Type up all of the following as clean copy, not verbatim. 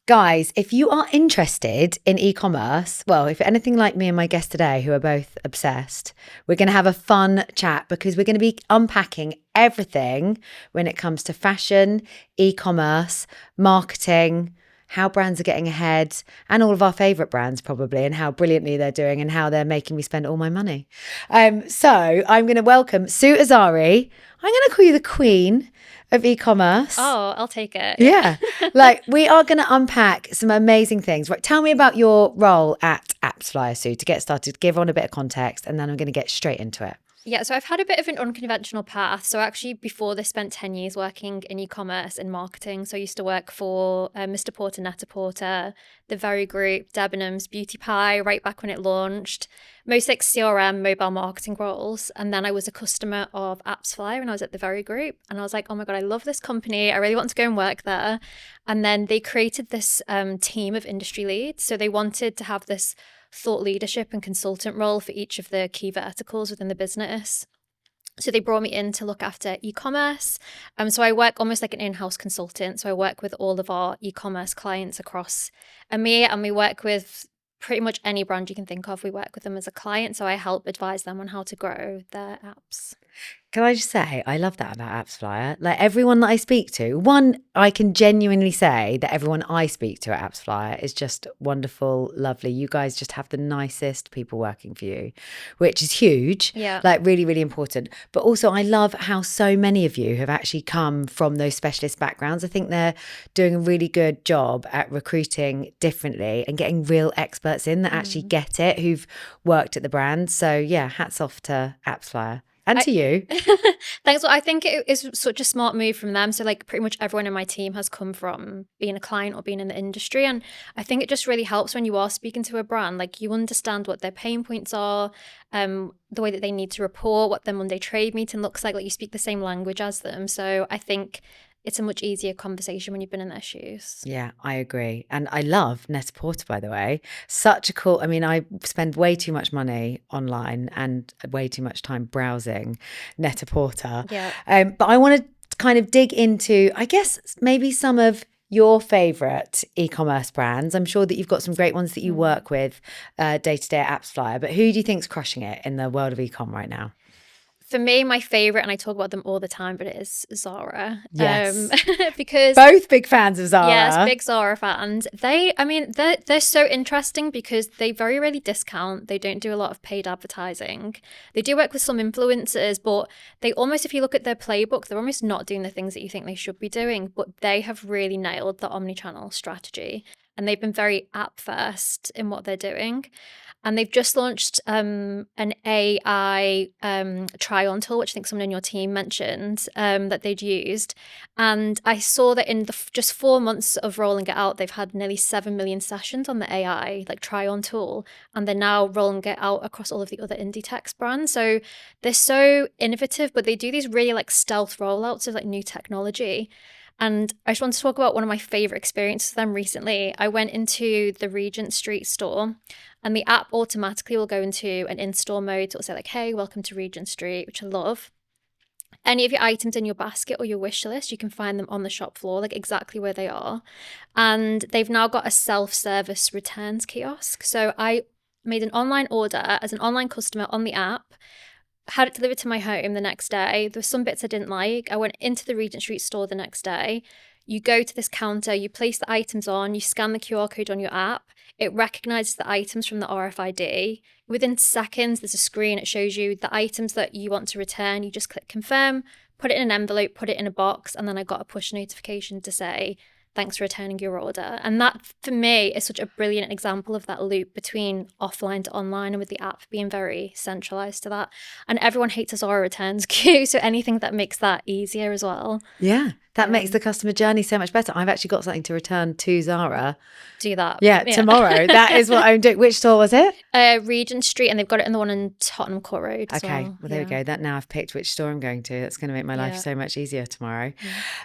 Guys, if you are interested in e-commerce, well, if you're anything like me and my guest today, who are both obsessed, we're going to have a fun chat because we're going to be unpacking everything when it comes to fashion, e-commerce, marketing, how brands are getting ahead, and all of our favourite brands probably, and how brilliantly they're doing and how they're making me spend all my money. So I'm going to welcome Sue Azari. I'm going to call you the queen of e-commerce. Oh, I'll take it. Yeah. Like, we are going to unpack some amazing things. Right, tell me about your role at AppsFlyer, Sue, to get started. Give on a bit of context, and then I'm going to get straight into it. Yeah, so I've had a bit of an unconventional path. So actually before this, spent 10 years working in e-commerce and marketing. So I used to work for Mr. Porter, Net-a-Porter, The Very Group, Debenhams, Beauty Pie, right back when it launched. Most like CRM, mobile marketing roles. And then I was a customer of AppsFlyer and I was at The Very Group. And I was like, oh my God, I love this company. I really want to go and work there. And then they created this team of industry leads. So they wanted to have this thought leadership and consultant role for each of the key verticals within the business. So they brought me in to look after e-commerce. So I work almost like an in-house consultant. So I work with all of our e-commerce clients across EMEA, and we work with pretty much any brand you can think of. We work with them as a client. So I help advise them on how to grow their apps. Can I just say, I love that about AppsFlyer. Like, everyone that I speak to, one, I can genuinely say that everyone I speak to at AppsFlyer is just wonderful, lovely. You guys just have the nicest people working for you, which is huge. Yeah. Like, really, really important. But also, I love how so many of you have actually come from those specialist backgrounds. I think they're doing a really good job at recruiting differently and getting real experts in that actually get it, who've worked at the brand. So yeah, hats off to AppsFlyer. And to you. Thanks. Well, I think it is such a smart move from them. So like pretty much everyone in my team has come from being a client or being in the industry. And I think it just really helps when you are speaking to a brand, like you understand what their pain points are, the way that they need to report, what their Monday trade meeting looks like you speak the same language as them. So I think it's a much easier conversation when you've been in their shoes. Yeah, I agree. And I love Net-a-Porter, by the way. Such a cool, I mean, I spend way too much money online and way too much time browsing Net-a-Porter. Yeah. But I want to kind of dig into, I guess, maybe some of your favorite e-commerce brands. I'm sure that you've got some great ones that you work with day to day at AppsFlyer, but who do you think's crushing it in the world of e-com right now? For me, my favorite, and I talk about them all the time, but it is Zara. Yes. Because both big fans of Zara. Yes, big Zara fans. They're so interesting because they very rarely discount. They don't do a lot of paid advertising. They do work with some influencers, but they almost, if you look at their playbook, they're almost not doing the things that you think they should be doing. But they have really nailed the omnichannel strategy. And they've been very app first in what they're doing. And they've just launched an AI try-on tool, which I think someone in your team mentioned that they'd used. And I saw that in just 4 months of rolling it out, they've had nearly 7 million sessions on the AI try-on tool. And they're now rolling it out across all of the other indie tech brands. So they're so innovative, but they do these really stealth rollouts of new technology. And I just want to talk about one of my favorite experiences with them recently. I went into the Regent Street store and the app automatically will go into an in-store mode. So it'll say hey, welcome to Regent Street, which I love. Any of your items in your basket or your wish list, you can find them on the shop floor, exactly where they are. And they've now got a self-service returns kiosk. So I made an online order as an online customer on the app, had it delivered to my home the next day. There were some bits I didn't like. I went into the Regent Street store the next day. You go to this counter, you place the items on, you scan the QR code on your app. It recognizes the items from the RFID. Within seconds, there's a screen. It shows you the items that you want to return. You just click confirm, put it in an envelope, put it in a box, and then I got a push notification to say, thanks for returning your order. And that, for me, is such a brilliant example of that loop between offline to online, and with the app being very centralized to that. And everyone hates a Zara returns queue, so anything that makes that easier as well. Yeah, that makes the customer journey so much better. I've actually got something to return to Zara. Do that. Yeah, tomorrow. That is what I'm doing. Which store was it? Regent Street, and they've got it in the one in Tottenham Court Road as well, there we go. That now I've picked which store I'm going to. That's going to make my life so much easier tomorrow.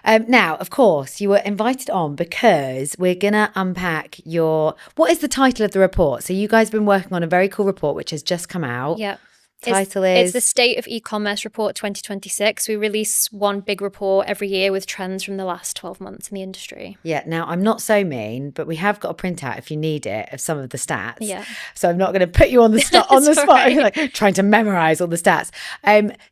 Now, of course, you were invited on because we're going to unpack what is the title of the report? So you guys have been working on a very cool report which has just come out. Yeah. Title It's is the State of E-commerce Report 2026. We release one big report every year with trends from the last 12 months in the industry. Yeah, now I'm not so mean, but we have got a printout if you need it of some of the stats. Yeah. So I'm not going to put you on the spot, Right. like trying to memorize all the stats.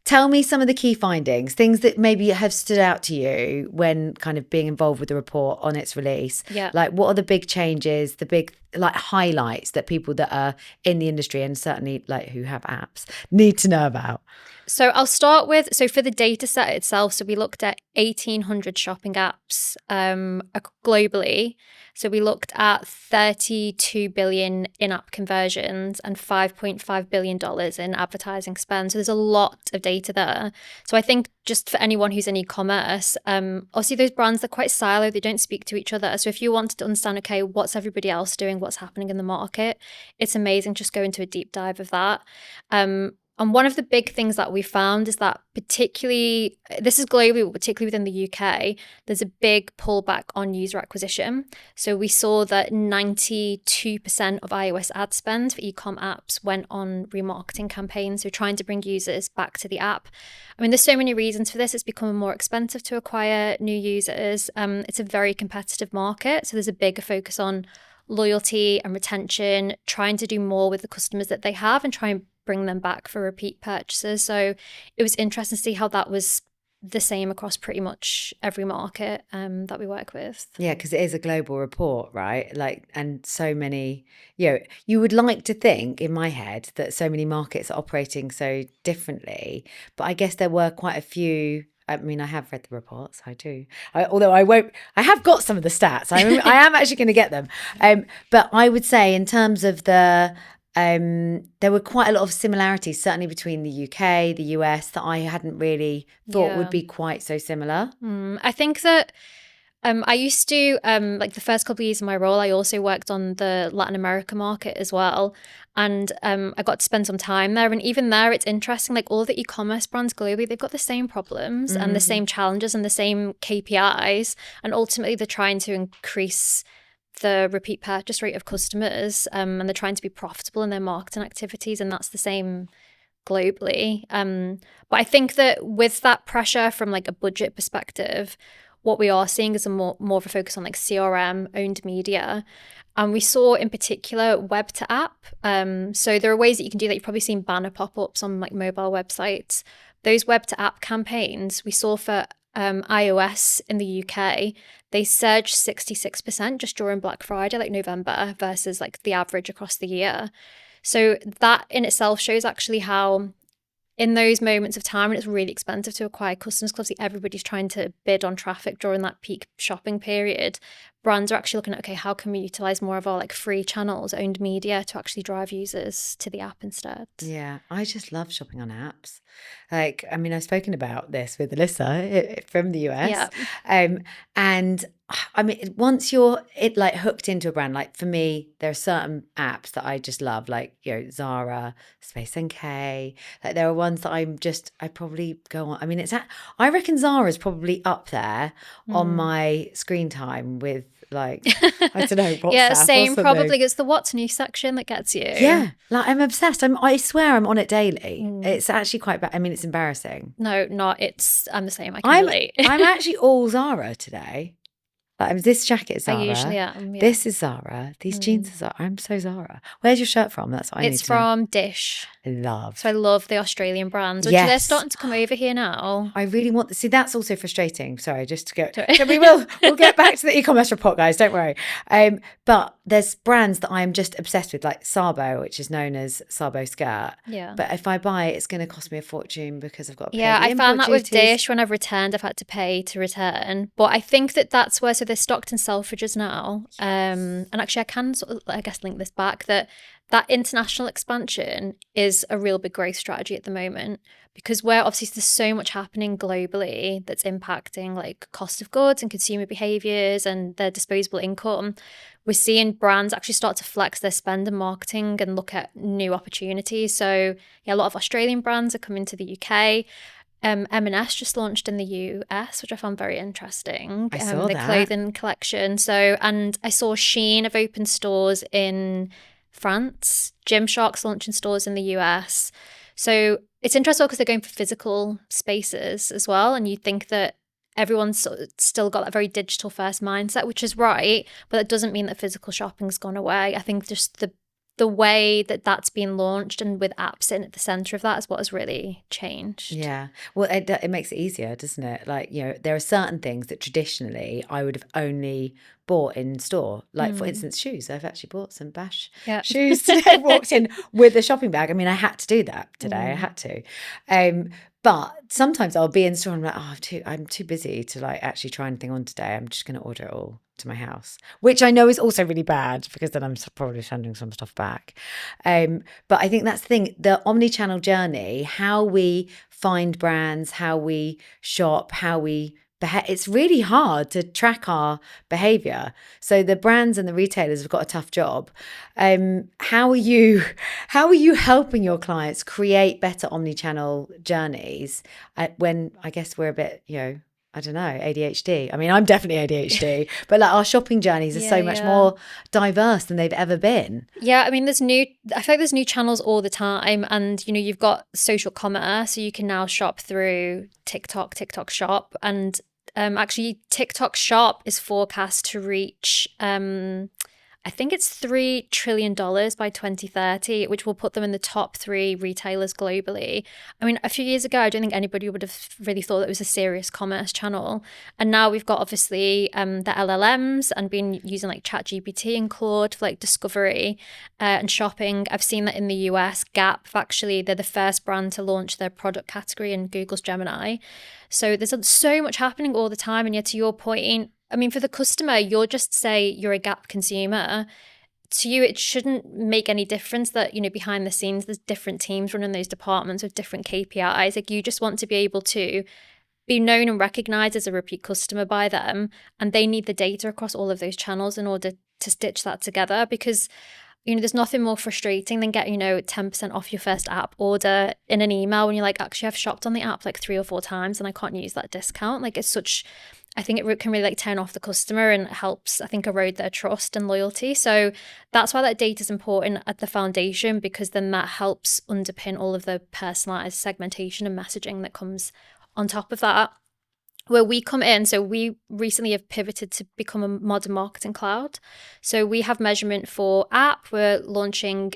Tell me some of the key findings, things that maybe have stood out to you when kind of being involved with the report on its release. Yeah. Like, what are the big changes, the big like highlights that people that are in the industry and certainly like who have apps need to know about? So I'll start with, so for the data set itself, so we looked at 1,800 shopping apps globally. So we looked at 32 billion in-app conversions and $5.5 billion in advertising spend. So there's a lot of data there. So I think just for anyone who's in e-commerce, obviously those brands, they're quite siloed, they don't speak to each other. So if you wanted to understand, okay, what's everybody else doing, what's happening in the market, it's amazing. Just go into a deep dive of that. And one of the big things that we found is that particularly, this is globally, but particularly within the UK, there's a big pullback on user acquisition. So we saw that 92% of iOS ad spend for e-com apps went on remarketing campaigns, so trying to bring users back to the app. I mean, there's so many reasons for this. It's becoming more expensive to acquire new users. It's a very competitive market, so there's a bigger focus on loyalty and retention, trying to do more with the customers that they have and try and bring them back for repeat purchases. So it was interesting to see how that was the same across pretty much every market that we work with. Yeah, because it is a global report, right? Like, and so many, you would like to think in my head that so many markets are operating so differently, but I guess there were quite a few. I mean, I have read the reports, I do. Although I have got some of the stats. I am actually going to get them. But I would say in terms of there were quite a lot of similarities, certainly between the UK, the US, that I hadn't really thought would be quite so similar. I think that I used to, like the first couple of years of my role, I also worked on the Latin America market as well. And I got to spend some time there. And even there, it's interesting, like all the e-commerce brands globally, they've got the same problems and the same challenges and the same KPIs. And ultimately, they're trying to increase the repeat purchase rate of customers, and they're trying to be profitable in their marketing activities, and that's the same globally. But I think that with that pressure from like a budget perspective, what we are seeing is more of a focus on like CRM, owned media. And we saw in particular web to app. So there are ways that you can do that. You've probably seen banner pop-ups on like mobile websites. Those web to app campaigns we saw for iOS in the UK, they surged 66% just during Black Friday, like November, versus like the average across the year. So that in itself shows actually how in those moments of time when it's really expensive to acquire customers, because everybody's trying to bid on traffic during that peak shopping period, brands are actually looking at, okay, how can we utilize more of our like free channels, owned media to actually drive users to the app instead? Yeah, I just love shopping on apps. Like, I mean, I've spoken about this with Alyssa from the US. Yeah. And I mean, once you're like hooked into a brand, like for me, there are certain apps that I just love, like, Zara, Space NK. Like there are ones that I probably go on. I mean, I reckon Zara is probably up there on my screen time with like, I don't know, WhatsApp. Yeah, same. Probably it's the what's new section that gets you. Yeah, like I'm obsessed. I swear I'm on it daily. It's actually quite bad. I mean, it's embarrassing. No, not. I'm the same. I can relate. I'm actually all Zara today. Like, this jacket is Zara. I usually am. Yeah. This is Zara. These jeans are Zara. I'm so Zara. Where's your shirt from? That's what I need to know. It's from Dish. Love. So I love the Australian brands, which Yes. they're starting to come over here now. I really want to see. That's also frustrating. Sorry, just to go. So we'll get back to the e-commerce report, guys. Don't worry. But there's brands that I'm just obsessed with, like Sabo, which is known as Sabo skirt. Yeah. But if I buy it, it's going to cost me a fortune because I've got to pay I the found that import with duties. Dish when I've returned, I've had to pay to return. But I think that's where, so they're stocked in Selfridges now. And actually I can sort of, I guess, link this back that international expansion is a real big growth strategy at the moment, because where obviously there's so much happening globally that's impacting like cost of goods and consumer behaviors and their disposable income. We're seeing brands actually start to flex their spend and marketing and look at new opportunities. So yeah, a lot of Australian brands are coming to the UK. M&S just launched in the US, which I found very interesting. I saw the that. clothing collection. So, and I saw Shein have opened stores in France. Gymshark's launching stores in the US. So it's interesting because they're going for physical spaces as well. And you think that everyone's sort of still got that very digital first mindset, which is right, but that doesn't mean that physical shopping's gone away. I think just the way that that's been launched and with apps sitting at the center of that is what has really changed. Yeah. Well, it makes it easier, doesn't it? Like, there are certain things that traditionally I would have only bought in store. Like, for instance, shoes. I've actually bought some Bash shoes today. Walked in with a shopping bag. I mean, I had to do that today. I had to. But sometimes I'll be in store and I'm like, oh, I'm too busy to like actually try anything on today. I'm just going to order it all to my house, which I know is also really bad because then I'm probably sending some stuff back. But I think that's the thing, the omnichannel journey, how we find brands, how we shop, how we it's really hard to track our behavior. So the brands and the retailers have got a tough job. How are you helping your clients create better omnichannel journeys when I guess we're a bit, I don't know, ADHD. I mean, I'm definitely ADHD, but like our shopping journeys are so much more diverse than they've ever been. Yeah, I mean, I feel like there's new channels all the time, and you've got social commerce, so you can now shop through TikTok Shop, and actually TikTok Shop is forecast to reach I think it's $3 trillion by 2030, which will put them in the top 3 retailers globally. I mean, a few years ago, I don't think anybody would have really thought it was a serious commerce channel. And now we've got obviously the LLMs and been using like ChatGPT and Claude for like discovery and shopping. I've seen that in the US, Gap, actually, they're the first brand to launch their product category in Google's Gemini. So there's so much happening all the time. And yet, to your point, I mean, for the customer, you'll just say you're a Gap consumer. To you, it shouldn't make any difference that, behind the scenes, there's different teams running those departments with different KPIs. Like, you just want to be able to be known and recognized as a repeat customer by them. And they need the data across all of those channels in order to stitch that together, because there's nothing more frustrating than getting, 10% off your first app order in an email when you're like, actually, I've shopped on the app like 3 or 4 times and I can't use that discount. Like, I think it can really like turn off the customer, and it helps, I think, erode their trust and loyalty. So that's why that data is important at the foundation, because then that helps underpin all of the personalized segmentation and messaging that comes on top of that. Where we come in, so we recently have pivoted to become a modern marketing cloud. So we have measurement for app. We're launching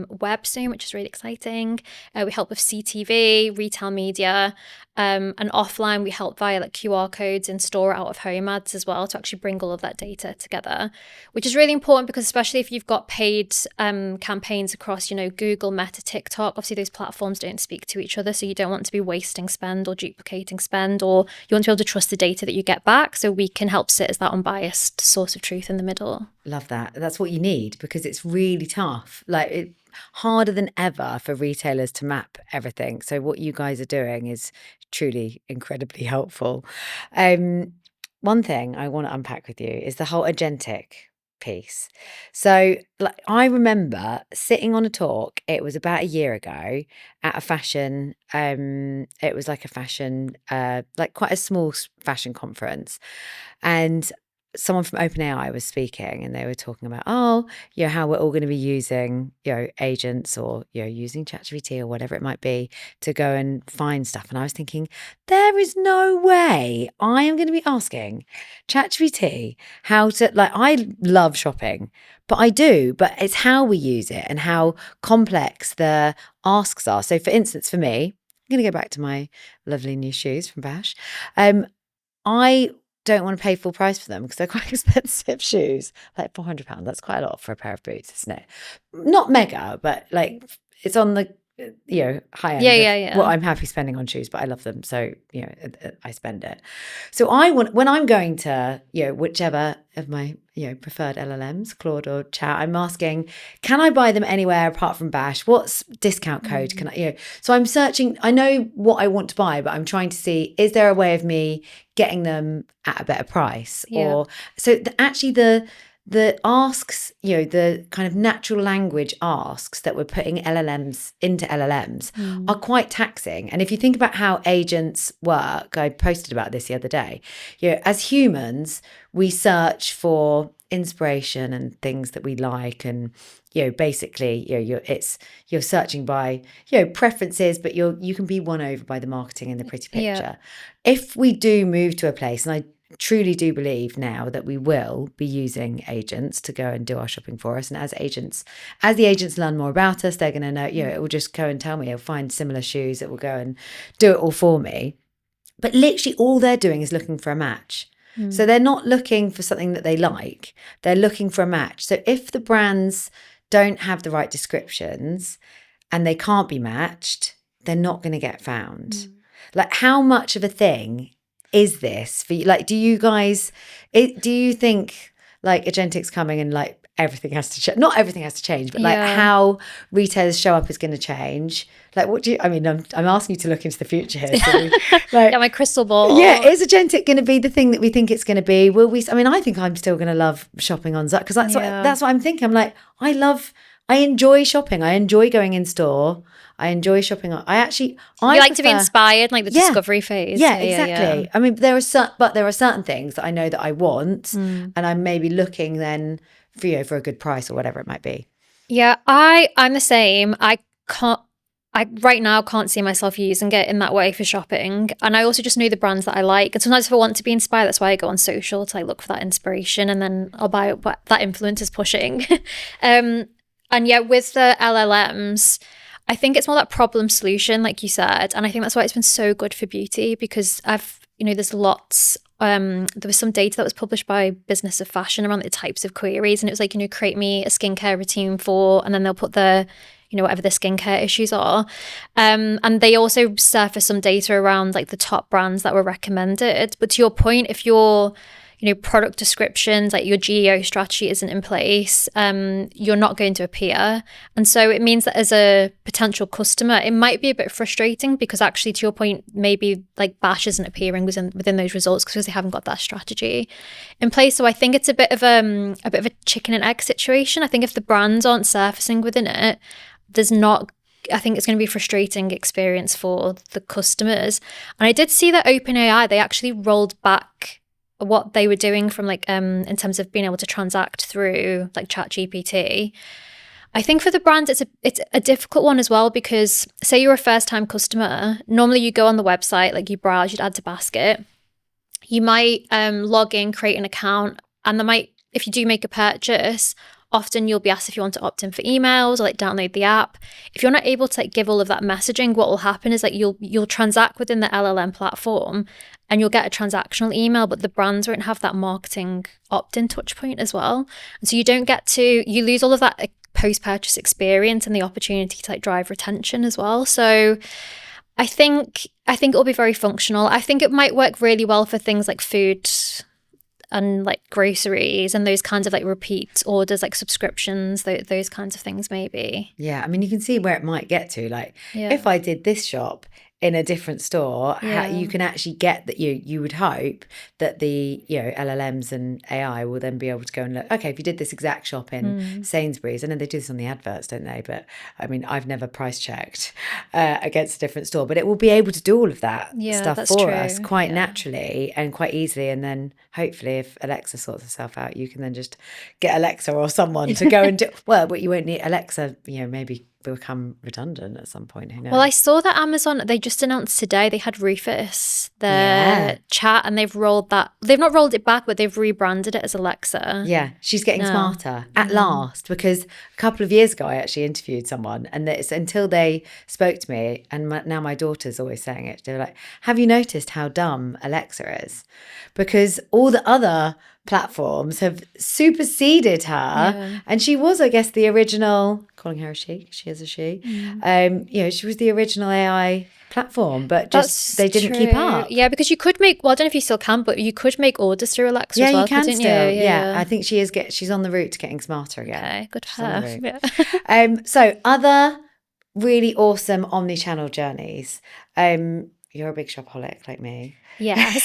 web soon, which is really exciting. We help with CTV, retail media, and offline we help via like QR codes and store out of home ads as well, to actually bring all of that data together, which is really important, because especially if you've got paid campaigns across, Google, Meta, TikTok, obviously those platforms don't speak to each other. So you don't want to be wasting spend or duplicating spend, or you want to be able to trust the data that you get back. So we can help sit as that unbiased source of truth in the middle. Love that. That's what you need, because it's really tough. Like, harder than ever for retailers to map everything. So what you guys are doing is truly incredibly helpful. One thing I want to unpack with you is the whole agentic piece. So like, I remember sitting on a talk, it was about a year ago, at a fashion, it was like a fashion, like quite a small fashion conference, and someone from OpenAI was speaking, and they were talking about, how we're all going to be using, agents, or, using ChatGPT or whatever it might be to go and find stuff. And I was thinking, there is no way I am going to be asking ChatGPT how to, like, I love shopping, but it's how we use it and how complex the asks are. So for instance, for me, I'm going to go back to my lovely new shoes from Bash. I don't want to pay full price for them because they're quite expensive shoes, like £400. That's quite a lot for a pair of boots, isn't it? Not mega, but like it's on the high end of what I'm happy spending on shoes, but I love them, so I spend it. So I want, when I'm going to whichever of my preferred LLMs, Claude or Chat, I'm asking, can I buy them anywhere apart from Bash? What's discount code? Can I so I'm searching, I know what I want to buy, but I'm trying to see, is there a way of me getting them at a better price? Or so actually the asks, the kind of natural language asks that we're putting LLMs into LLMs are quite taxing. And if you think about how agents work, I posted about this the other day, as humans, we search for, inspiration and things that we like, and basically you're searching by preferences, but you can be won over by the marketing and the pretty picture. If we do move to a place, and I truly do believe now that we will be using agents to go and do our shopping for us, and as the agents learn more about us, they're going to know, it will just go and tell me, I'll find similar shoes, it will go and do it all for me. But literally all they're doing is looking for a match. So they're not looking for something that they like, they're looking for a match. So if the brands don't have the right descriptions and they can't be matched, they're not going to get found. Like, how much of a thing is this for you? Like, do you think like Agentic's coming and like everything has to change? Not everything has to change, but like how retailers show up is going to change. Like, I'm asking you to look into the future here. So, like, my crystal ball. Yeah, is Agentic going to be the thing that we think it's going to be? Will we? I mean, I think I'm still going to love shopping on Zara, because that's what I'm thinking. I'm like, I enjoy shopping. I enjoy going in store. I enjoy shopping. You like to be inspired, like the discovery phase. Yeah, exactly. I mean, there are certain things that I know that I want, and I'm maybe looking then for a good price or whatever it might be. Yeah, I'm the same. I right now can't see myself using it in that way for shopping. And I also just know the brands that I like. And sometimes if I want to be inspired, that's why I go on social to like look for that inspiration, and then I'll buy what that influencer's pushing. And yeah, with the LLMs, I think it's more that problem solution, like you said. And I think that's why it's been so good for beauty, because there's lots. There was some data that was published by Business of Fashion around the types of queries. And it was like, create me a skincare routine for, and then they'll put whatever the skincare issues are. And they also surface some data around like the top brands that were recommended. But to your point, if your product descriptions, like your GEO strategy isn't in place, you're not going to appear. And so it means that as a potential customer, it might be a bit frustrating, because actually, to your point, maybe like Bash isn't appearing within those results because they haven't got that strategy in place. So I think it's a bit of a chicken and egg situation. I think if the brands aren't surfacing within it, I think it's going to be a frustrating experience for the customers. And I did see that OpenAI, they actually rolled back what they were doing from like in terms of being able to transact through like ChatGPT. I think for the brands it's a difficult one as well, because say you're a first time customer, normally you go on the website, like you browse, you'd add to basket, you might log in, create an account, and if you do make a purchase, often you'll be asked if you want to opt in for emails or like download the app. If you're not able to like give all of that messaging, what will happen is that you'll transact within the LLM platform and you'll get a transactional email, but the brands won't have that marketing opt-in touch point as well. And so you lose all of that post-purchase experience and the opportunity to like drive retention as well. So I think it will be very functional. I think it might work really well for things like food and like groceries and those kinds of like repeat orders, like subscriptions, those kinds of things maybe. Yeah, I mean, you can see where it might get to. Like, if I did this shop in a different store, you can actually get that. You would hope that the LLMs and AI will then be able to go and look, okay, if you did this exact shop in Sainsbury's, I know they do this on the adverts, don't they? But I mean, I've never price checked against a different store, but it will be able to do all of that stuff for us quite naturally and quite easily. And then hopefully, if Alexa sorts herself out, you can then just get Alexa or someone to go and do. Well, but you won't need Alexa. Maybe become redundant at some point. Who knows? Well, I saw that Amazon, they just announced today they had Rufus, the chat, and they've not rolled it back, but they've rebranded it as Alexa. Yeah, she's getting smarter at last, because a couple of years ago I actually interviewed someone, and it's until they spoke to me, and now my daughter's always saying it. They're like, have you noticed how dumb Alexa is? Because all the other platforms have superseded her, and she was, I guess, the original, calling her a she is a she, she was the original AI platform, but they didn't keep up. Yeah, because you could make, well, I don't know if you still can, but you could make orders through Alexa as well. You can still. Yeah, I think she's on the route to getting smarter again. Okay, good for her. So other really awesome omnichannel journeys. You're a big shopaholic like me. Yes.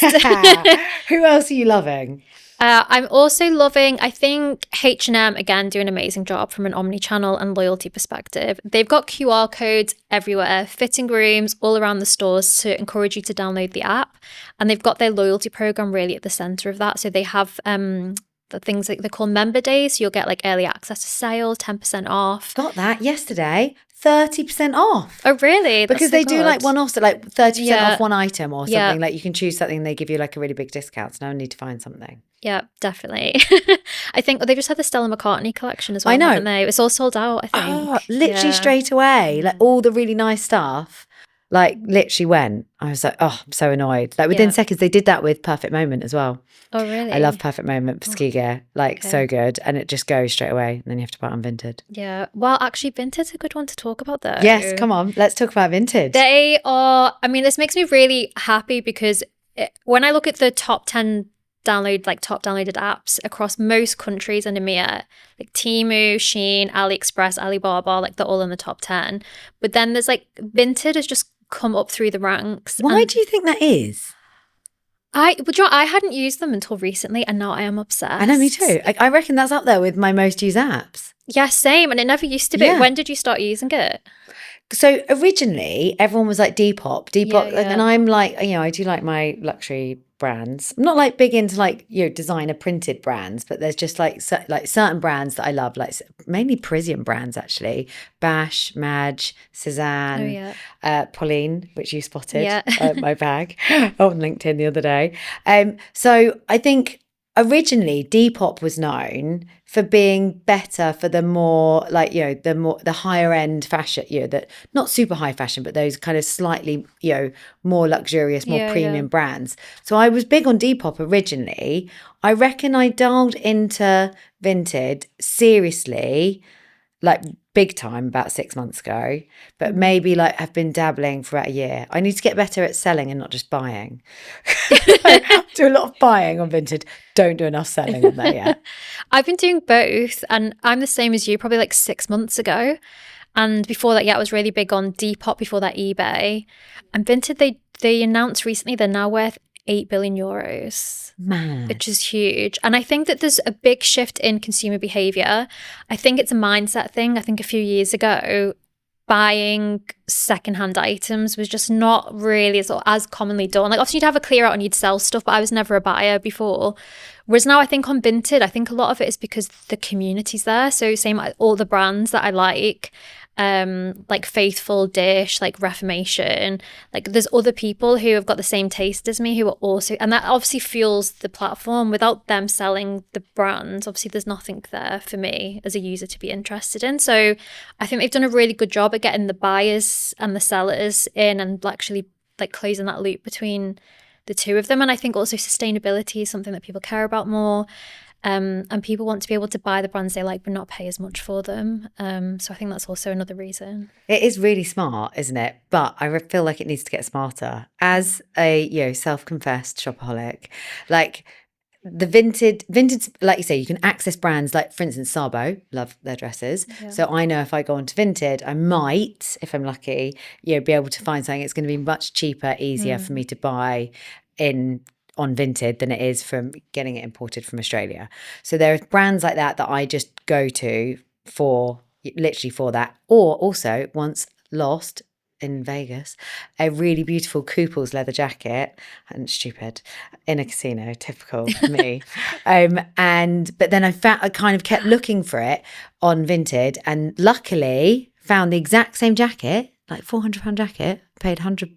Who else are you loving? I'm also loving, I think H&M, again, do an amazing job from an omnichannel and loyalty perspective. They've got QR codes everywhere, fitting rooms all around the stores to encourage you to download the app. And they've got their loyalty program really at the center of that. So they have the things like they're called member days. So you'll get like early access to sales, 10% off. Got that yesterday. 30% off. Oh, really? That's Because so they do like good. one-offs, so like 30% Yeah. off one item or Yeah. something. Like you can choose something, they give you like a really big discount. So now I need to find something. Yeah, definitely. I think they just had the Stella McCartney collection as well, I know. haven't they? It's all sold out, I think. Oh, literally Yeah. straight away. Like all the really nice stuff, like literally went. I was like, oh, I'm so annoyed. Like within Yeah. seconds, they did that with Perfect Moment as well. Oh, really? I love Perfect Moment for ski gear. Like so good. And it just goes straight away. And then you have to buy it on Vinted. Yeah. Well, actually, Vinted's a good one to talk about though. Yes, come on. Let's talk about Vinted. They are, I mean, this makes me really happy because when I look at the top downloaded apps across most countries and EMEA, like Temu, Shein, AliExpress, Alibaba, like they're all in the top 10. But then there's like Vinted has just come up through the ranks. Why do you think that is? I hadn't used them until recently, and now I am obsessed. I know, me too. I reckon that's up there with my most used apps. Yeah, same. And it never used to be. Yeah. When did you start using it? So originally, everyone was like Depop, Yeah. and I'm like, I do like my luxury brands. I'm not like big into like designer printed brands, but there's just like certain brands that I love, like mainly Parisian brands actually. Bash, Madge, Cézanne, Pauline, which you spotted, my bag on LinkedIn the other day. So I think originally Depop was known for being better for the more like the higher end fashion, that not super high fashion, but those kind of slightly more luxurious, more premium brands. So I was big on Depop originally. I reckon I dialed into Vinted seriously, like big time, about 6 months ago, but maybe like I've been dabbling for about a year. I need to get better at selling and not just buying. I do a lot of buying on Vinted, don't do enough selling on there yet. I've been doing both, and I'm the same as you, probably like 6 months ago. And before that, I was really big on Depop, before that eBay. And Vinted, they announced recently they're now worth 8 billion euros. Man. Which is huge. And I think that there's a big shift in consumer behavior. I think it's a mindset thing. I think a few years ago, buying secondhand items was just not really as commonly done. Like, obviously you'd have a clear out and you'd sell stuff, but I was never a buyer before. Whereas now I think on Vinted, I think a lot of it is because the community's there. So same like all the brands that I like Faithful, Dish, like Reformation, like there's other people who have got the same taste as me who are also, and that obviously fuels the platform. Without them selling the brands, obviously there's nothing there for me as a user to be interested in. So I think they've done a really good job at getting the buyers and the sellers in and actually like closing that loop between the two of them. And I think also sustainability is something that people care about more. And people want to be able to buy the brands they like but not pay as much for them. So I think that's also another reason. It is really smart, isn't it? But I feel like it needs to get smarter. As a self-confessed shopaholic, like the Vinted, like you say, you can access brands like, for instance, Sabo, love their dresses. Yeah. So I know if I go onto Vinted, I might, if I'm lucky, be able to find something. It's going to be much cheaper, easier for me to buy on Vinted than it is from getting it imported from Australia. So there are brands like that I just go to literally for that. Or also once lost in Vegas, a really beautiful Kooples leather jacket, and stupid, in a casino, typical me. But then I kind of kept looking for it on Vinted, and luckily found the exact same jacket, like £400 jacket, paid £100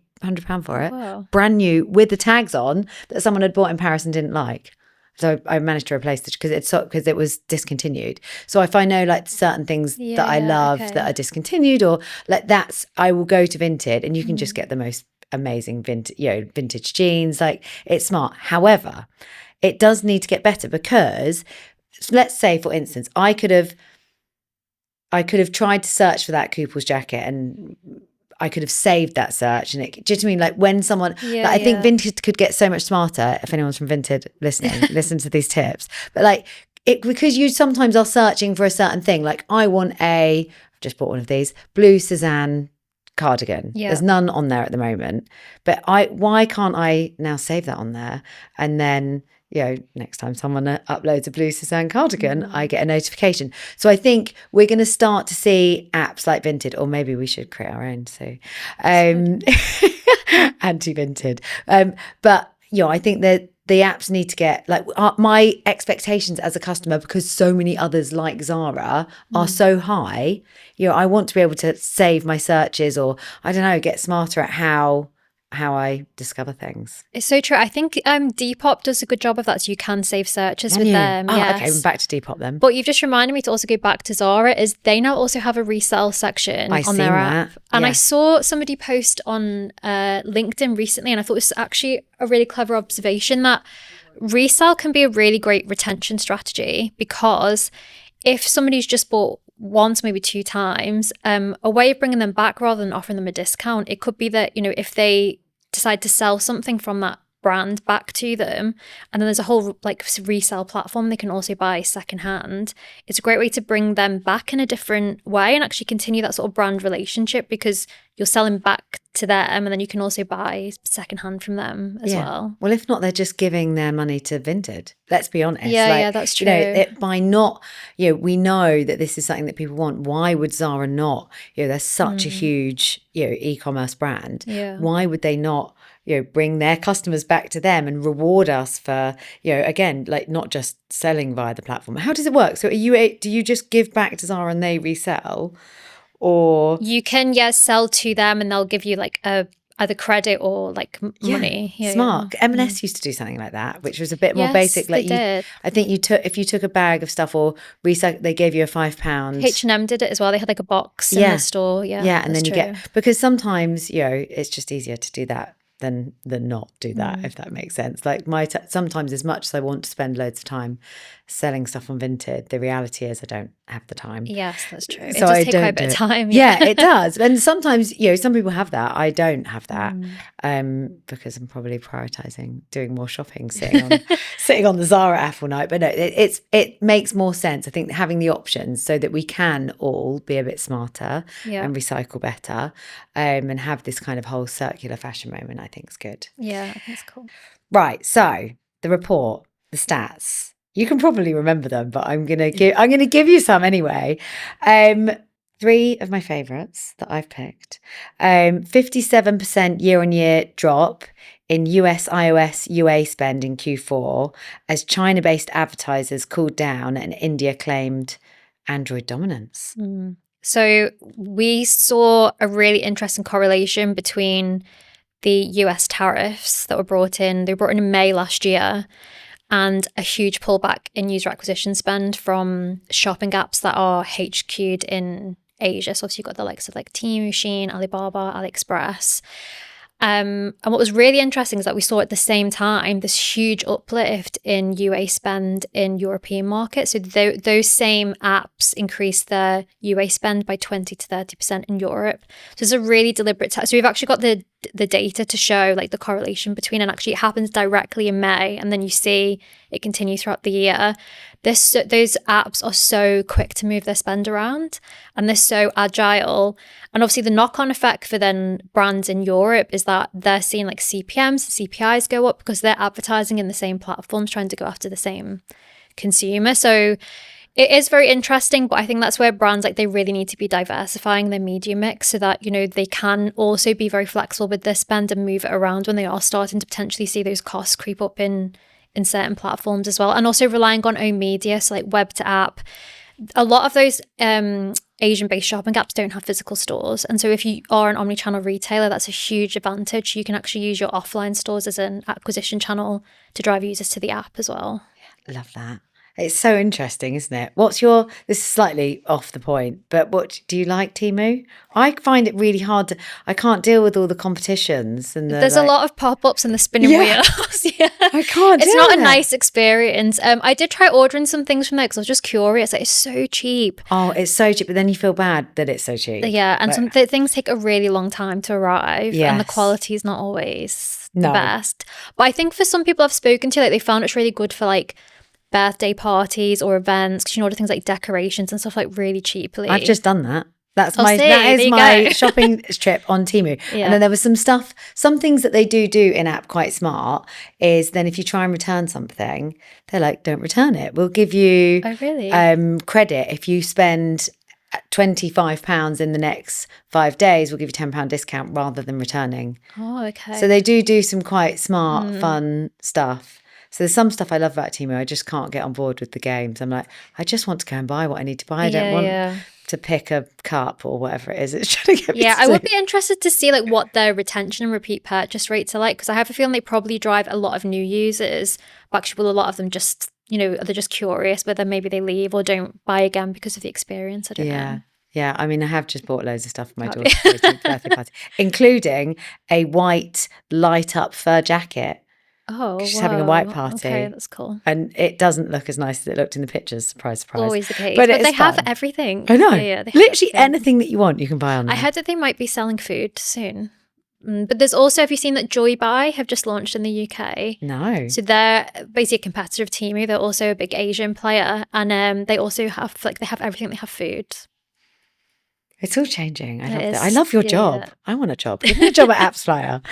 for it. Wow. Brand new with the tags on that someone had bought in Paris and didn't like. So I managed to replace it because it was discontinued. So if I know like certain things that I love that are discontinued, or like I will go to Vinted and you can just get the most amazing vintage jeans. Like, it's smart. However, it does need to get better, because let's say, for instance, I could have tried to search for that Kooples jacket and I could have saved that search, and do you know what I mean? Like when someone, I think Vinted could get so much smarter. If anyone's from Vinted listening, listen to these tips. But like because you sometimes are searching for a certain thing. Like I've just bought one of these blue Cézanne cardigan. Yeah. There's none on there at the moment, but why can't I now save that on there? And then next time someone uploads a blue Cézanne cardigan, I get a notification. So I think we're going to start to see apps like Vinted, or maybe we should create our own. So, anti-Vinted. But I think that the apps need to get like my expectations as a customer, because so many others like Zara are so high. I want to be able to save my searches, or I don't know, get smarter at how I discover things. It's so true. I think Depop does a good job of that, so you can save searches with them. Okay, we're back to Depop then. But you've just reminded me to also go back to Zara, is they now also have a resell section on their app. And I saw somebody post on LinkedIn recently, and I thought it was actually a really clever observation that resell can be a really great retention strategy, because if somebody's just bought once, maybe 2 times, a way of bringing them back rather than offering them a discount, it could be that, if they decide to sell something from that brand back to them, and then there's a whole like resale platform they can also buy secondhand. It's a great way to bring them back in a different way and actually continue that sort of brand relationship, because you're selling back to them and then you can also buy secondhand from them as well. Well, if not, they're just giving their money to Vinted. Let's be honest. Yeah, that's true. By not, we know that this is something that people want. Why would Zara not? They're such a huge, e-commerce brand. Yeah. Why would they not, bring their customers back to them and reward us for, again, like not just selling via the platform? How does it work? So do you just give back to Zara and they resell? Or you can sell to them and they'll give you like either credit or like money. Smart. M&S used to do something like that, which was a bit more basic. Like they did. I think if you took a bag of stuff or recycle, they gave you a £5. H&M did it as well. They had like a box in the store. And then you get, because sometimes it's just easier to do that than not do that, if that makes sense. Like sometimes, as much as I want to spend loads of time selling stuff on Vinted, the reality is I don't have the time. Yes, that's true. It So does I take don't quite a bit of time. Yeah, it does. And sometimes, some people have that. I don't have that, because I'm probably prioritizing doing more shopping, sitting on the Zara app all night. But no, it makes more sense, I think, having the options so that we can all be a bit smarter and recycle better, and have this kind of whole circular fashion moment, I think is good. Yeah, I think it's cool. Right, so the report, the stats, you can probably remember them, but I'm gonna give you some anyway. 3 of my favorites that I've picked. 57% year-on-year drop in US iOS UA spend in Q4 as China-based advertisers cooled down and India claimed Android dominance. So we saw a really interesting correlation between the US tariffs that were brought in. They were brought in May last year, and a huge pullback in user acquisition spend from shopping apps that are HQ'd in Asia. So obviously you've got the likes of like Temu, Shein, Alibaba, AliExpress. And what was really interesting is that we saw at the same time this huge uplift in UA spend in European markets. So those same apps increased their UA spend by 20 to 30% in Europe. So it's a really deliberate so we've actually got the data to show like the correlation between, and actually it happens directly in May, and then you see it continue throughout the year. Those apps are so quick to move their spend around, and they're so agile. And obviously the knock-on effect for then brands in Europe is that they're seeing like CPMs, CPIs go up because they're advertising in the same platforms, trying to go after the same consumer. So it is very interesting, but I think that's where brands they really need to be diversifying their media mix so that, they can also be very flexible with their spend and move it around when they are starting to potentially see those costs creep up in certain platforms as well. And also relying on own media, so like web to app. A lot of those Asian-based shopping apps don't have physical stores. And so if you are an omnichannel retailer, that's a huge advantage. You can actually use your offline stores as an acquisition channel to drive users to the app as well. Love that. It's so interesting, isn't it? This is slightly off the point, but do you like Temu? I find it really hard I can't deal with all the competitions. And there's a lot of pop-ups and the spinning wheels. I can't It's not a nice experience. I did try ordering some things from there because I was just curious. It's so cheap. Oh, it's so cheap, but then you feel bad that it's so cheap. Yeah, and some things take a really long time to arrive, and the quality is not always the best. But I think for some people I've spoken to, they found it's really good for birthday parties or events, because you can order things like decorations and stuff really cheaply. I've just done that. That is my shopping trip on Temu. Yeah. And then there was some things that they do in app quite smart is then if you try and return something, they're like, don't return it. We'll give you credit if you spend £25 in the next 5 days. We'll give you £10 discount rather than returning. Oh, okay. So they do some quite smart, fun stuff. So there's some stuff I love about Temu. I just can't get on board with the games. I'm like, I just want to go and buy what I need to buy. I don't want to pick a cup or whatever it is. It's trying to get me to I would be interested to see like what their retention and repeat purchase rates are like, because I have a feeling they probably drive a lot of new users, but actually will a lot of them just, they're just curious whether maybe they leave or don't buy again because of the experience. I don't know. Yeah, I mean, I have just bought loads of stuff for my daughter's 18th birthday party, including a white light up fur jacket. Oh, she's having a white party. Okay, that's cool. And it doesn't look as nice as it looked in the pictures. Surprise, surprise. Always the case. But they have everything. I know. Yeah, literally anything that you want, you can buy on there. I heard that they might be selling food soon. But there's also, have you seen that Joybuy have just launched in the UK? No. So they're basically a competitor of Temu. They're also a big Asian player. And they also have, they have everything. They have food. It's all changing. I love that. I love your job. I want a job. Give me a job at AppsFlyer.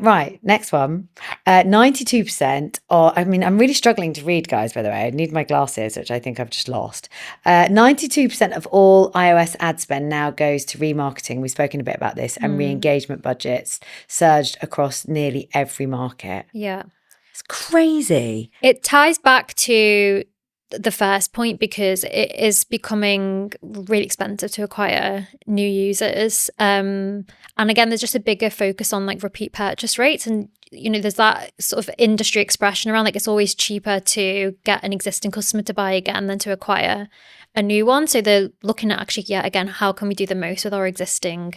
Right, next one. 92%, I'm really struggling to read, guys, by the way. I need my glasses, which I think I've just lost. 92% of all iOS ad spend now goes to remarketing. We've spoken a bit about this. And re-engagement budgets surged across nearly every market. Yeah. It's crazy. It ties back to the first point, because it is becoming really expensive to acquire new users. And again, there's just a bigger focus on like repeat purchase rates. And, there's that sort of industry expression around like it's always cheaper to get an existing customer to buy again than to acquire a new one. So they're looking at actually, again, how can we do the most with our existing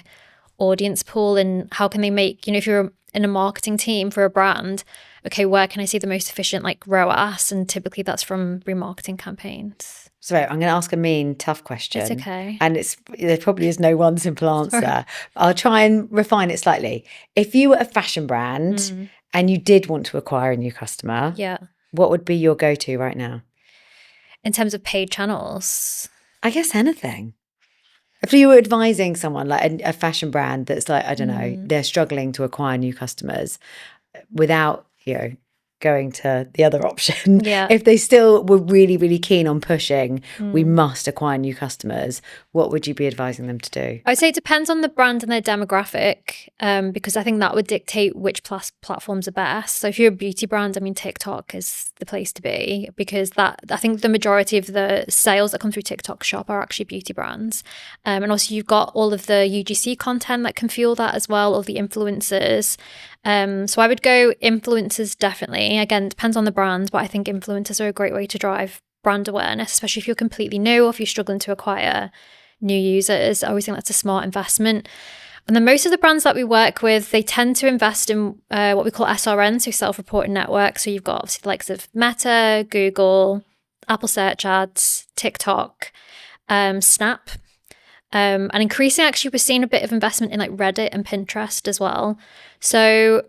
audience pool, and how can they make, if you're in a marketing team for a brand, okay, where can I see the most efficient like ROAS? And typically that's from remarketing campaigns. So I'm going to ask a mean, tough question. It's okay. And there probably is no one simple answer. I'll try and refine it slightly. If you were a fashion brand and you did want to acquire a new customer, what would be your go-to right now? In terms of paid channels? I guess anything. If you were advising someone like a fashion brand that's like, I don't know, they're struggling to acquire new customers without, going to the other option. Yeah. If they still were really, really keen on pushing, we must acquire new customers, what would you be advising them to do? I'd say it depends on the brand and their demographic, because I think that would dictate which platforms are best. So if you're a beauty brand, TikTok is the place to be, because I think the majority of the sales that come through TikTok Shop are actually beauty brands. And also you've got all of the UGC content that can fuel that as well, all the influencers. So I would go influencers, definitely. Again, it depends on the brand, but I think influencers are a great way to drive brand awareness, especially if you're completely new or if you're struggling to acquire new users. I always think that's a smart investment. And then most of the brands that we work with, they tend to invest in what we call SRN, so self-reporting networks. So you've got obviously the likes of Meta, Google, Apple Search Ads, TikTok, Snap. And increasingly, actually, we're seeing a bit of investment in like Reddit and Pinterest as well. So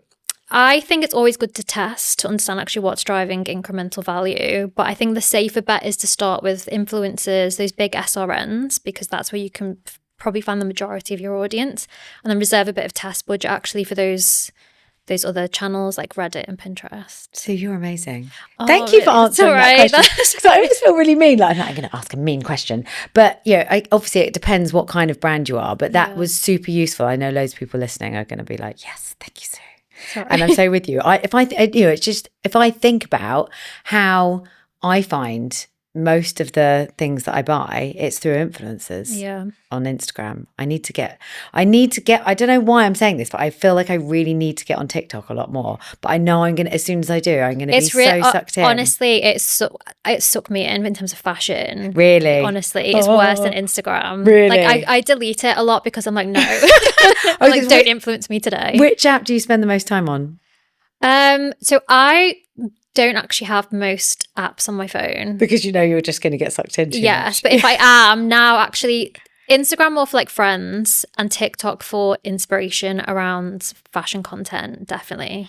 I think it's always good to test to understand actually what's driving incremental value. But I think the safer bet is to start with influencers, those big SRNs, because that's where you can probably find the majority of your audience, and then reserve a bit of test budget actually for those other channels like Reddit and Pinterest. So you're amazing. Thank you for answering that question. So I always feel really mean. Like, I'm not going to ask a mean question. But obviously it depends what kind of brand you are. But that was super useful. I know loads of people listening are going to be like, yes, thank you, Sue. Sorry. And I'm so with you. If I think about how I find most of the things that I buy, it's through influencers on Instagram. I need to get, I don't know why I'm saying this, but I feel like I really need to get on TikTok a lot more. But I know as soon as I do, I'm going to be so sucked in. Honestly, it sucked me in terms of fashion. Really? Honestly, it's worse than Instagram. Really? Like I delete it a lot because I'm like, no, don't influence me today. Which app do you spend the most time on? So I don't actually have most apps on my phone. Because you're just going to get sucked into. Yes, but if I am now, actually, Instagram more for like friends and TikTok for inspiration around fashion content, definitely.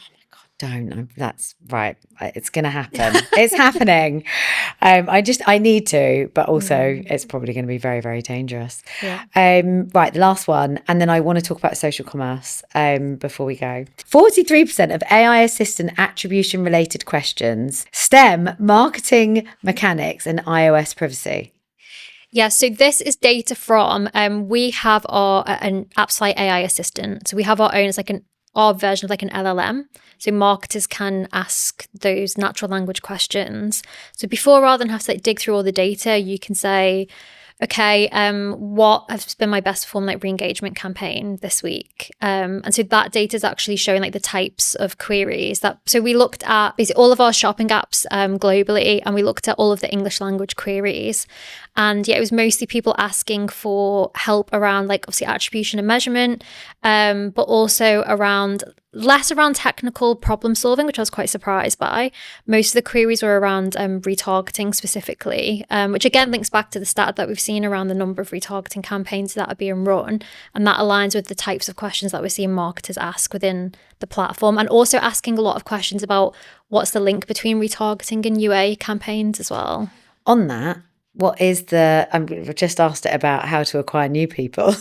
That's right. It's going to happen. It's happening. I need to, but also it's probably going to be very, very dangerous. Yeah. Right. The last one. And then I want to talk about social commerce before we go. 43% of AI assistant attribution related questions stem marketing mechanics and iOS privacy. Yeah, so this is data from, we have an AppsFlyer AI assistant. So we have our own, it's like an our version of like an LLM. So marketers can ask those natural language questions. So before, rather than have to like dig through all the data, you can say, okay, what has been my best performing like re-engagement campaign this week? And so that data is actually showing like the types of queries that, so we looked at basically all of our shopping apps globally, and we looked at all of the English language queries. And yeah, it was mostly people asking for help around like obviously attribution and measurement, but also less around technical problem solving, which I was quite surprised by. Most of the queries were around retargeting specifically, which again links back to the stat that we've seen around the number of retargeting campaigns that are being run. And that aligns with the types of questions that we're seeing marketers ask within the platform, and also asking a lot of questions about what's the link between retargeting and UA campaigns as well. On that, I've just asked it about how to acquire new people.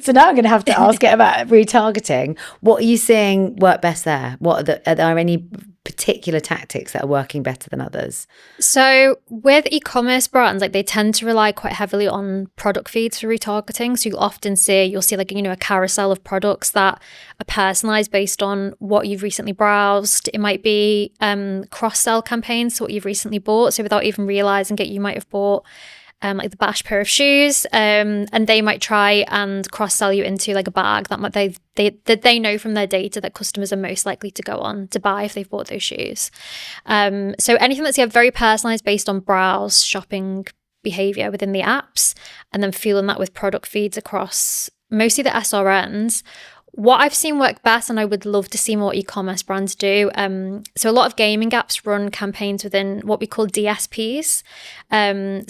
So now I'm going to have to ask it about retargeting. What are you seeing work best there? Are there any particular tactics that are working better than others? So with e-commerce brands, like they tend to rely quite heavily on product feeds for retargeting. So you'll see like, a carousel of products that are personalized based on what you've recently browsed. It might be cross-sell campaigns, so what you've recently bought. So without even realizing it, you might have bought like the Bash pair of shoes, and they might try and cross-sell you into like a bag that they know from their data that customers are most likely to go on to buy if they've bought those shoes. So anything that's very personalized based on browse, shopping behavior within the apps, and then fueling that with product feeds across mostly the SRNs. What I've seen work best, and I would love to see more e-commerce brands do, so a lot of gaming apps run campaigns within what we call DSPs. They're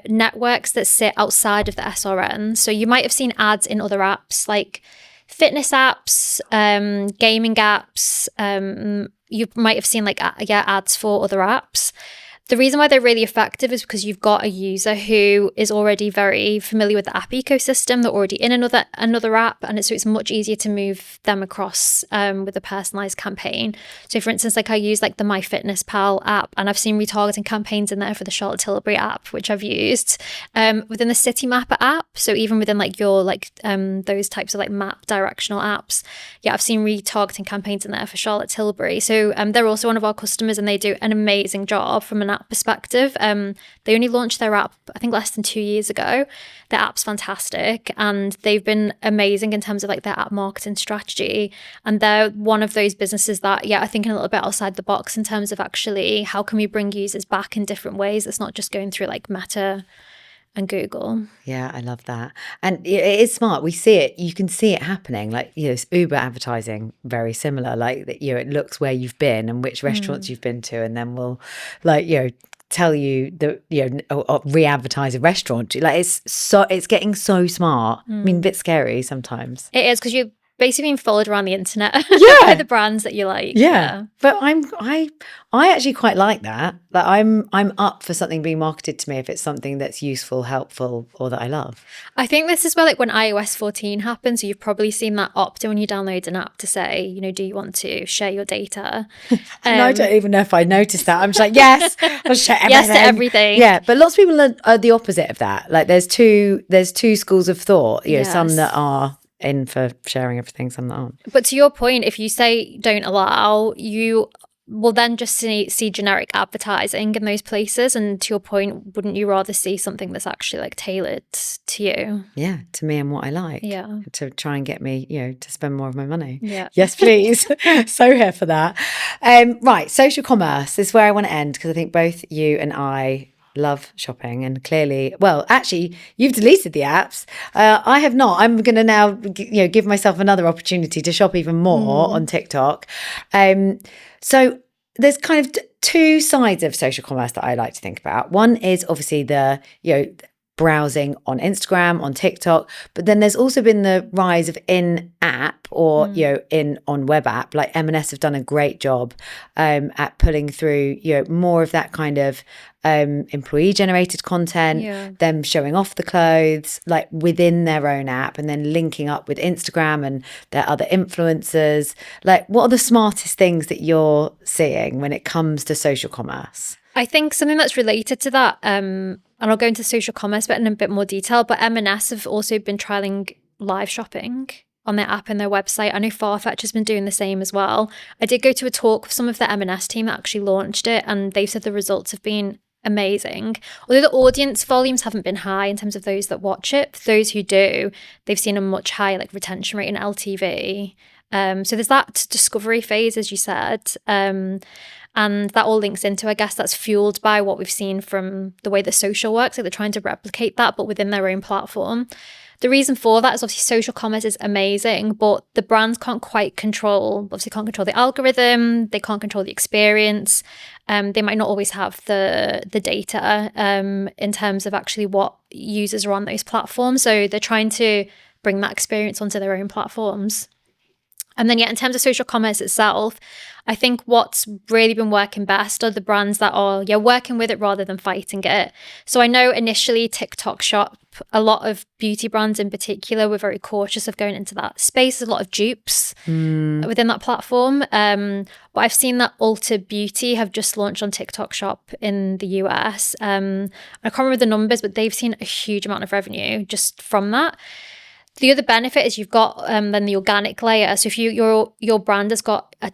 networks that sit outside of the SRN. So you might have seen ads in other apps like fitness apps, gaming apps. You might have seen ads for other apps. The reason why they're really effective is because you've got a user who is already very familiar with the app ecosystem. They're already in another app, and so it's much easier to move them across with a personalized campaign. So for instance, like I use like the MyFitnessPal app, and I've seen retargeting campaigns in there for the Charlotte Tilbury app, which I've used within the City Mapper app. So even within like your those types of like map directional apps, yeah, I've seen retargeting campaigns in there for Charlotte Tilbury. So they're also one of our customers, and they do an amazing job from an app perspective. They only launched their app, I think, less than 2 years ago. Their app's fantastic, and they've been amazing in terms of like their app marketing strategy. And they're one of those businesses that, yeah, are thinking a little bit outside the box in terms of actually how can we bring users back in different ways that's not just going through like Meta and Google. Yeah, I love that. And it is smart. We see it. You can see it happening. Like, it's Uber advertising, very similar. Like, it looks where you've been and which restaurants you've been to, and then we'll tell you or re-advertise a restaurant. Like, it's getting so smart. I mean, a bit scary sometimes. It is, because you're basically being followed around the internet by the brands that you like. Yeah. But I actually quite like that. Like I'm up for something being marketed to me if it's something that's useful, helpful, or that I love. I think this is where like when iOS 14 happened, so you've probably seen that opt-in when you download an app to say, do you want to share your data? And I don't even know if I noticed that. I'm just like, yes, I'll share everything. Yes to everything. Yeah, but lots of people are the opposite of that. Like there's two schools of thought. Some that are in for sharing everything, some that aren't. But to your point, if you say don't allow, you will then just see generic advertising in those places. And to your point, wouldn't you rather see something that's actually like tailored to you? Yeah, to me and what I like. Yeah. To try and get me, to spend more of my money. Yeah. Yes, please. So here for that. Right, social commerce is where I want to end, because I think both you and I love shopping, and clearly, well, actually, you've deleted the apps. I have not. I'm going to now, give myself another opportunity to shop even more on TikTok. So there's kind of two sides of social commerce that I like to think about. One is obviously the, browsing on Instagram, on TikTok, but then there's also been the rise of in-app or on web app. Like M&S have done a great job at pulling through more of that kind of employee generated content, them showing off the clothes like within their own app, and then linking up with Instagram and their other influencers. Like, what are the smartest things that you're seeing when it comes to social commerce? I think something that's related to that, and I'll go into social commerce but in a bit more detail, but M&S have also been trialing live shopping. on their app and their website. I know Farfetch has been doing the same as well. I did go to a talk with some of the M&S team that actually launched it, and they've said the results have been amazing. Although the audience volumes haven't been high in terms of those that watch it, for those who do, they've seen a much higher like retention rate in LTV. So there's that discovery phase, as you said. And that all links into, I guess that's fueled by what we've seen from the way that social works. Like they're trying to replicate that, but within their own platform. The reason for that is obviously social commerce is amazing, but the brands can't control the algorithm, they can't control the experience. They might not always have the data in terms of actually what users are on those platforms. So they're trying to bring that experience onto their own platforms. And then, in terms of social commerce itself, I think what's really been working best are the brands that are, working with it rather than fighting it. So I know initially TikTok Shop, a lot of beauty brands in particular were very cautious of going into that space. There's a lot of dupes within that platform. But I've seen that Ulta Beauty have just launched on TikTok Shop in the US. I can't remember the numbers, but they've seen a huge amount of revenue just from that. The other benefit is you've got then the organic layer. So if your brand has got a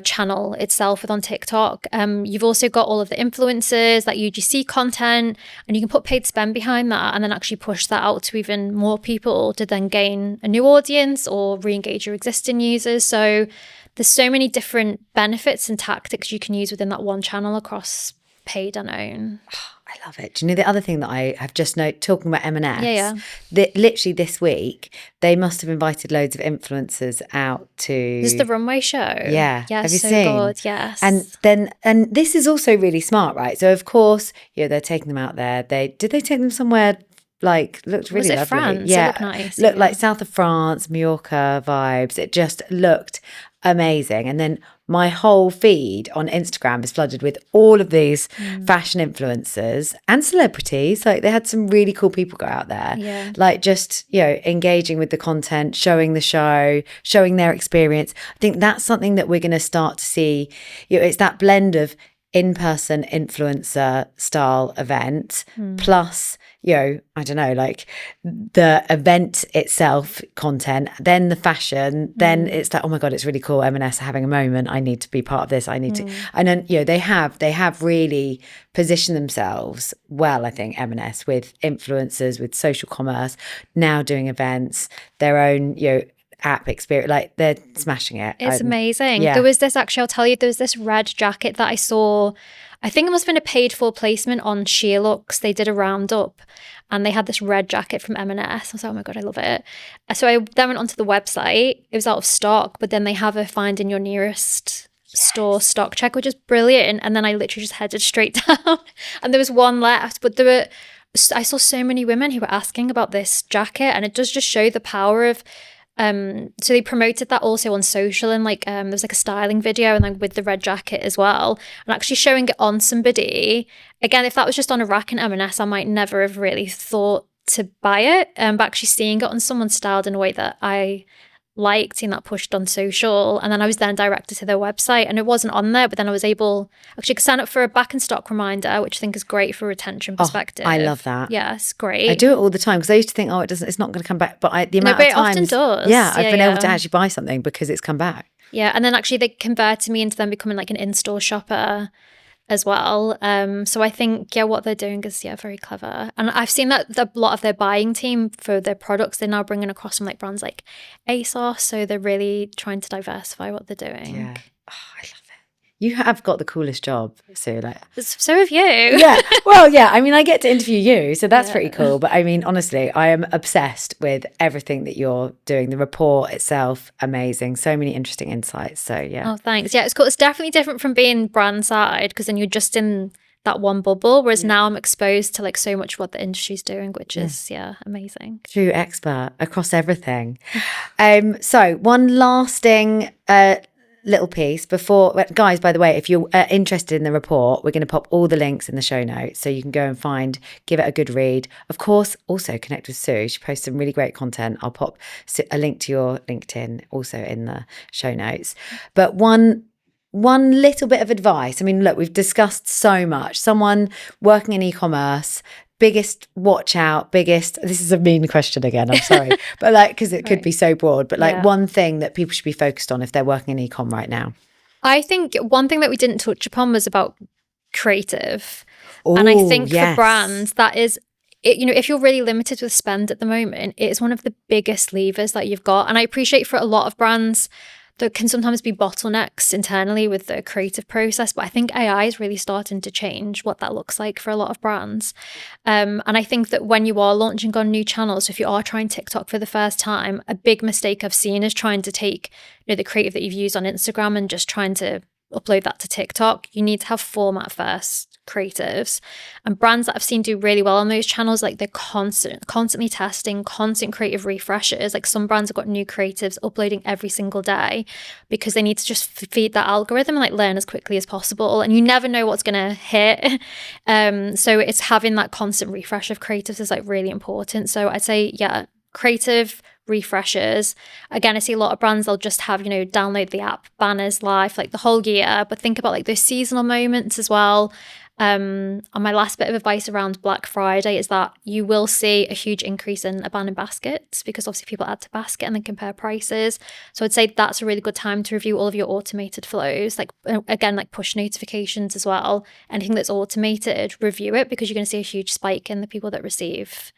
channel itself on TikTok, you've also got all of the influencers, that UGC content, and you can put paid spend behind that and then actually push that out to even more people to then gain a new audience or re-engage your existing users. So there's so many different benefits and tactics you can use within that one channel across paid and own. I love it. Do you know the other thing that I have just noted, talking about M&S? Yeah. That literally this week, they must have invited loads of influencers out to... This is the runway show. Yeah. Yes, have you so seen? good, yes. And this is also really smart, right? So of course, they're taking them out there. Did they take them somewhere like looked really lovely? France? Yeah. It looked nice. Looked like south of France, Mallorca vibes. It just looked amazing. And then my whole feed on Instagram is flooded with all of these fashion influencers and celebrities. Like they had some really cool people go out there. Yeah. Like just, engaging with the content, showing the show, showing their experience. I think that's something that we're going to start to see. It's that blend of in-person influencer style event plus I don't know, like the event itself content, then the fashion, then it's like, oh my God, it's really cool. M&S are having a moment. I need to be part of this. I need to, and then, they have really positioned themselves well, I think, M&S with influencers, with social commerce, now doing events, their own, app experience, like they're smashing it. It's amazing. Yeah. There was this, actually, I'll tell you, there was this red jacket that I saw. I think it must have been a paid for placement on SheerLuxe. They did a roundup and they had this red jacket from M&S. I was like, oh my God, I love it. So I then went onto the website. It was out of stock, but then they have a find in your nearest store stock check, which is brilliant. And then I literally just headed straight down and there was one left, but I saw so many women who were asking about this jacket, and it does just show the power of so they promoted that also on social, and like there was like a styling video and like with the red jacket as well, and actually showing it on somebody. Again, if that was just on a rack in M&S, I might never have really thought to buy it, but actually seeing it on someone styled in a way that I liked, seeing that pushed on social, and then I was then directed to their website and it wasn't on there, but then I was able actually to sign up for a back in stock reminder, which I think is great for a retention perspective. I love that. Yes, great. I do it all the time because I used to think, it's not going to come back, but the amount of times, it often does. I've been able to actually buy something because it's come back. Yeah, and then actually they converted me into them becoming like an in-store shopper as well. So I think, what they're doing is, very clever. And I've seen that a lot of their buying team for their products, they're now bringing across from like brands like ASOS. So they're really trying to diversify what they're doing. Yeah. Oh, I love it. You have got the coolest job, Sue. So have you. Yeah. Well, I mean, I get to interview you, so that's pretty cool. But I mean, honestly, I am obsessed with everything that you're doing. The report itself, amazing. So many interesting insights. So yeah. Oh, thanks. Yeah, it's cool. It's definitely different from being brand side, because then you're just in that one bubble, whereas now I'm exposed to like so much what the industry's doing, which is amazing. True expert across everything. So one lasting little piece before, guys, by the way, if you're interested in the report, we're going to pop all the links in the show notes so you can go and give it a good read. Of course, also connect with Sue. She posts some really great content. I'll pop a link to your LinkedIn also in the show notes. But one little bit of advice. I mean, look, we've discussed so much. Someone working in e-commerce, biggest watch out, this is a mean question again, I'm sorry, but like, because it could be so broad, but like one thing that people should be focused on if they're working in e-com right now? I think one thing that we didn't touch upon was about creative. Ooh, and I think for brands, that is, if you're really limited with spend at the moment, it is one of the biggest levers that you've got. And I appreciate for a lot of brands, there can sometimes be bottlenecks internally with the creative process, but I think AI is really starting to change what that looks like for a lot of brands. And I think that when you are launching on new channels, if you are trying TikTok for the first time, a big mistake I've seen is trying to take the creative that you've used on Instagram and just trying to upload that to TikTok. You need to have format first creatives, and brands that I've seen do really well on those channels, like they're constantly testing, constant creative refreshes. Like some brands have got new creatives uploading every single day because they need to just feed that algorithm and like learn as quickly as possible, and you never know what's gonna hit. So it's having that constant refresh of creatives is like really important. So I'd say creative refreshes. Again, I see a lot of brands, they'll just have, download the app, banners live like the whole year, but think about like those seasonal moments as well. And my last bit of advice around Black Friday is that you will see a huge increase in abandoned baskets because obviously people add to basket and then compare prices. So I'd say that's a really good time to review all of your automated flows, like again, like push notifications as well. Anything that's automated, review it, because you're going to see a huge spike in the people that receive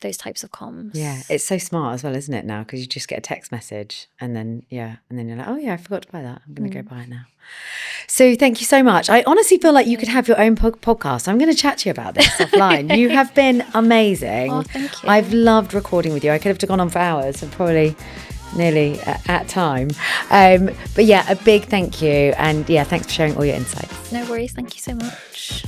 those types of comms. Yeah, it's so smart as well, isn't it, now? Because you just get a text message and then you're like, oh yeah, I forgot to buy that. I'm going to go buy it now. So thank you so much. I honestly feel like you could have your own podcast. I'm going to chat to you about this offline. You have been amazing. Oh, thank you. I've loved recording with you. I could have gone on for hours and probably nearly at time. But yeah, a big thank you. And yeah, thanks for sharing all your insights. No worries. Thank you so much.